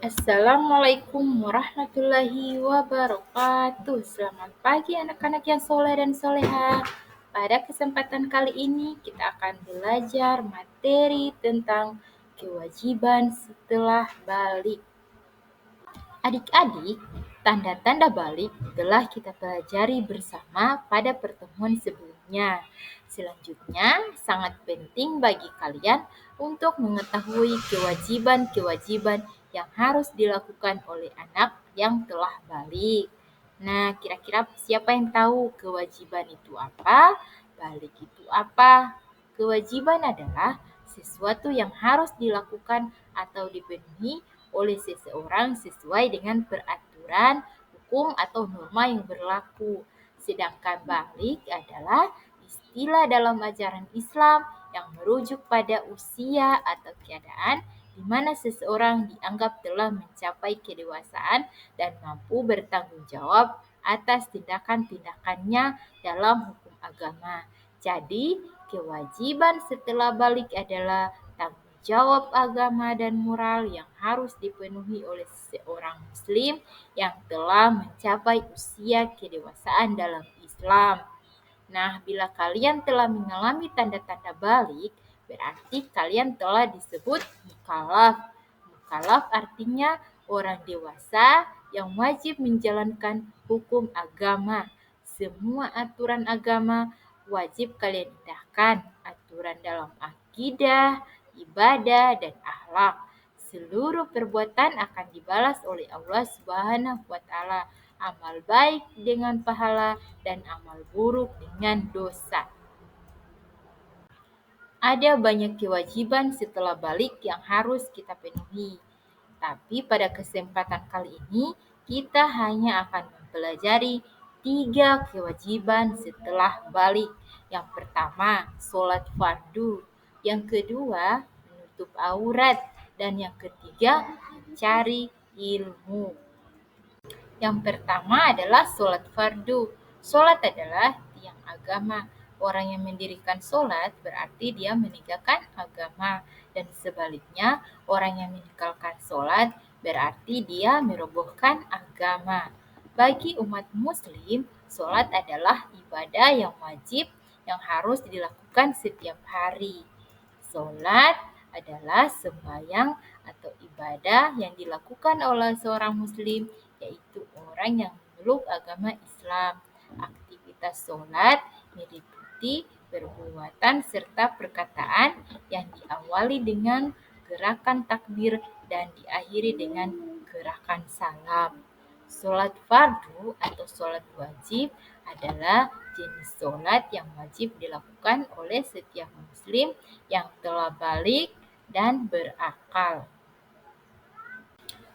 Assalamualaikum warahmatullahi wabarakatuh. Selamat pagi anak-anak yang soleh dan soleha. Pada kesempatan kali ini kita akan belajar materi tentang kewajiban setelah balik. Adik-adik, tanda-tanda balik telah kita pelajari bersama pada pertemuan sebelumnya. Selanjutnya, sangat penting bagi kalian untuk mengetahui kewajiban-kewajiban yang harus dilakukan oleh anak yang telah balik. Nah, kira-kira siapa yang tahu kewajiban itu apa? Balik itu apa? Kewajiban adalah sesuatu yang harus dilakukan atau dipenuhi oleh seseorang sesuai dengan peraturan, hukum, atau norma yang berlaku. Sedangkan balik adalah istilah dalam ajaran Islam yang merujuk pada usia atau keadaan di mana seseorang dianggap telah mencapai kedewasaan dan mampu bertanggung jawab atas tindakan-tindakannya dalam hukum agama. Jadi, kewajiban setelah balik adalah tanggung jawab agama dan moral yang harus dipenuhi oleh seorang muslim yang telah mencapai usia kedewasaan dalam Islam. Nah, bila kalian telah mengalami tanda-tanda balik, berarti kalian telah disebut mukallaf. Mukallaf artinya orang dewasa yang wajib menjalankan hukum agama. Semua aturan agama wajib kalian indahkan. Aturan dalam akidah, ibadah, dan akhlak. Seluruh perbuatan akan dibalas oleh Allah Subhanahu wa taala. Amal baik dengan pahala dan amal buruk dengan dosa. Ada banyak kewajiban setelah balik yang harus kita penuhi. Tapi pada kesempatan kali ini kita hanya akan mempelajari 3 kewajiban setelah balik. Yang pertama, sholat fardu. Yang kedua, menutup aurat. Dan yang ketiga, mencari ilmu. Yang pertama adalah sholat fardu. Sholat adalah tiang agama. Orang yang mendirikan sholat berarti dia menegakkan agama. Dan sebaliknya, orang yang meninggalkan sholat berarti dia merobohkan agama. Bagi umat muslim, sholat adalah ibadah yang wajib yang harus dilakukan setiap hari. Sholat adalah sembahyang atau ibadah yang dilakukan oleh seorang muslim, yaitu orang yang memeluk agama Islam. Aktivitas sholat meliputi perbuatan serta perkataan yang diawali dengan gerakan takbir dan diakhiri dengan gerakan salam. Sholat fardu atau sholat wajib adalah jenis sholat yang wajib dilakukan oleh setiap muslim yang telah balik dan berakal.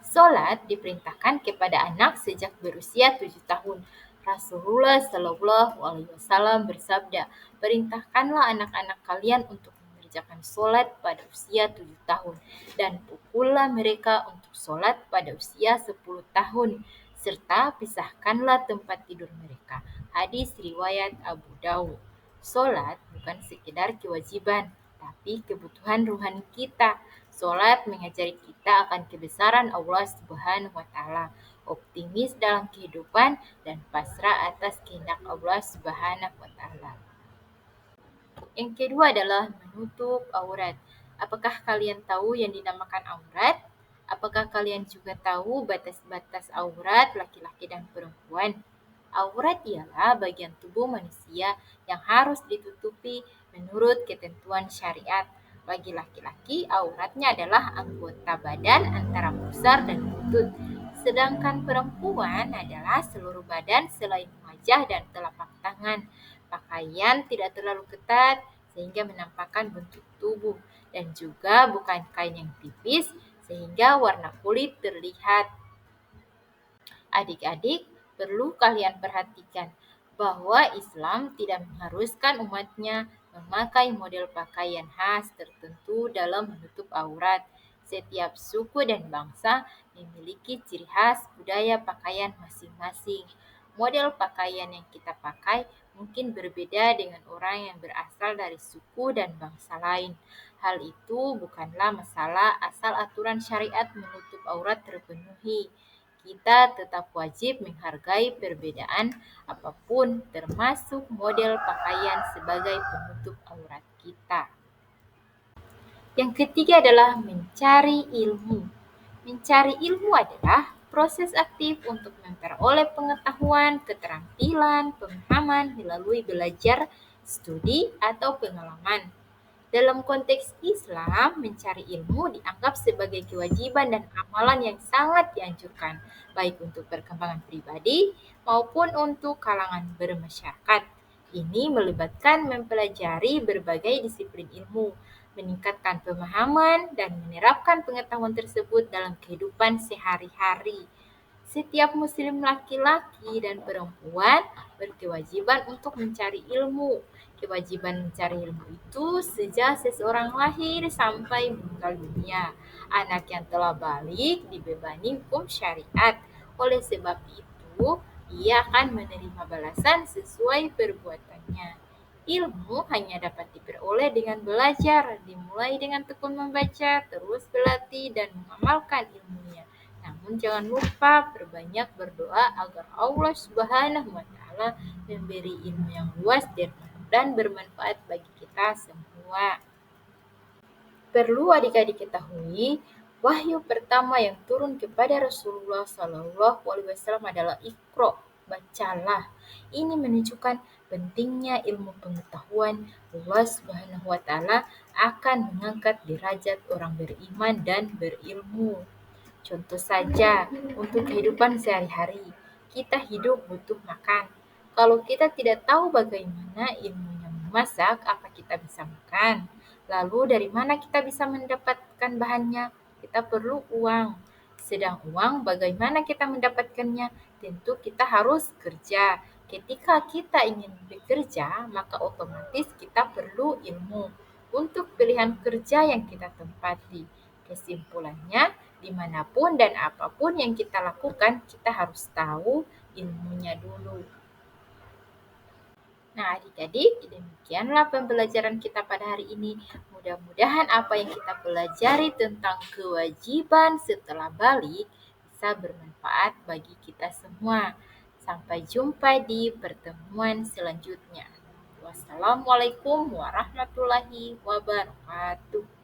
Sholat diperintahkan kepada anak sejak berusia 7 tahun. Rasulullah Shallallahu Alaihi Wasallam bersabda, perintahkanlah anak-anak kalian untuk mengerjakan sholat pada usia 7 tahun dan pukullah mereka untuk sholat pada usia 10 tahun serta pisahkanlah tempat tidur mereka. Hadis riwayat Abu Dawud. Sholat bukan sekedar kewajiban, tapi kebutuhan rohani kita. Sholat mengajari kita akan kebesaran Allah Subhanahu wa taala, optimis dalam kehidupan dan pasrah atas kehendak Allah Subhanahu wa taala. Yang kedua adalah menutup aurat. Apakah kalian tahu yang dinamakan aurat? Apakah kalian juga tahu batas-batas aurat laki-laki dan perempuan? Aurat ialah bagian tubuh manusia yang harus ditutupi menurut ketentuan syariat. Bagi laki-laki, auratnya adalah anggota badan antara pusar dan lutut. Sedangkan perempuan adalah seluruh badan selain wajah dan telapak tangan. Pakaian tidak terlalu ketat sehingga menampakkan bentuk tubuh dan juga bukan kain yang tipis sehingga warna kulit terlihat. Adik-adik, perlu kalian perhatikan bahwa Islam tidak mengharuskan umatnya memakai model pakaian khas tertentu dalam menutup aurat. Setiap suku dan bangsa memiliki ciri khas budaya pakaian masing-masing. Model pakaian yang kita pakai mungkin berbeda dengan orang yang berasal dari suku dan bangsa lain. Hal itu bukanlah masalah asal aturan syariat menutup aurat terpenuhi. Kita tetap wajib menghargai perbedaan apapun, termasuk model pakaian sebagai penutup aurat kita. Yang ketiga adalah mencari ilmu. Mencari ilmu adalah proses aktif untuk memperoleh pengetahuan, keterampilan, pemahaman melalui belajar, studi, atau pengalaman. Dalam konteks Islam, mencari ilmu dianggap sebagai kewajiban dan amalan yang sangat dianjurkan, baik untuk perkembangan pribadi maupun untuk kalangan bermasyarakat. Ini melibatkan mempelajari berbagai disiplin ilmu, meningkatkan pemahaman, dan menerapkan pengetahuan tersebut dalam kehidupan sehari-hari. Setiap muslim laki-laki dan perempuan berkewajiban untuk mencari ilmu. Kewajiban mencari ilmu itu sejak seseorang lahir sampai meninggal dunia. Anak yang telah balik dibebani hukum syariat. Oleh sebab itu, ia akan menerima balasan sesuai perbuatannya. Ilmu hanya dapat diperoleh dengan belajar, dimulai dengan tekun membaca, terus berlatih dan mengamalkan ilmunya. Namun jangan lupa berbanyak berdoa agar Allah Subhanahu wa taala memberi ilmu yang luas dan bermanfaat bagi kita semua. Perlu adik-adik ketahui, wahyu pertama yang turun kepada Rasulullah SAW adalah Iqra, bacalah. Ini menunjukkan pentingnya ilmu pengetahuan. Allah Subhanahu wa taala akan mengangkat derajat orang beriman dan berilmu. Contoh saja, untuk kehidupan sehari-hari, kita hidup butuh makan. Kalau kita tidak tahu bagaimana ilmunya memasak, apa kita bisa makan? Lalu dari mana kita bisa mendapatkan bahannya? Kita perlu uang. Sedang uang, bagaimana kita mendapatkannya? Tentu kita harus kerja. Ketika kita ingin bekerja, maka otomatis kita perlu ilmu untuk pilihan kerja yang kita tempati. Kesimpulannya, dimanapun dan apapun yang kita lakukan, kita harus tahu ilmunya dulu. Nah, adik-adik, demikianlah pembelajaran kita pada hari ini. Mudah-mudahan apa yang kita pelajari tentang kewajiban setelah balik bisa bermanfaat bagi kita semua. Sampai jumpa di pertemuan selanjutnya. Wassalamualaikum warahmatullahi wabarakatuh.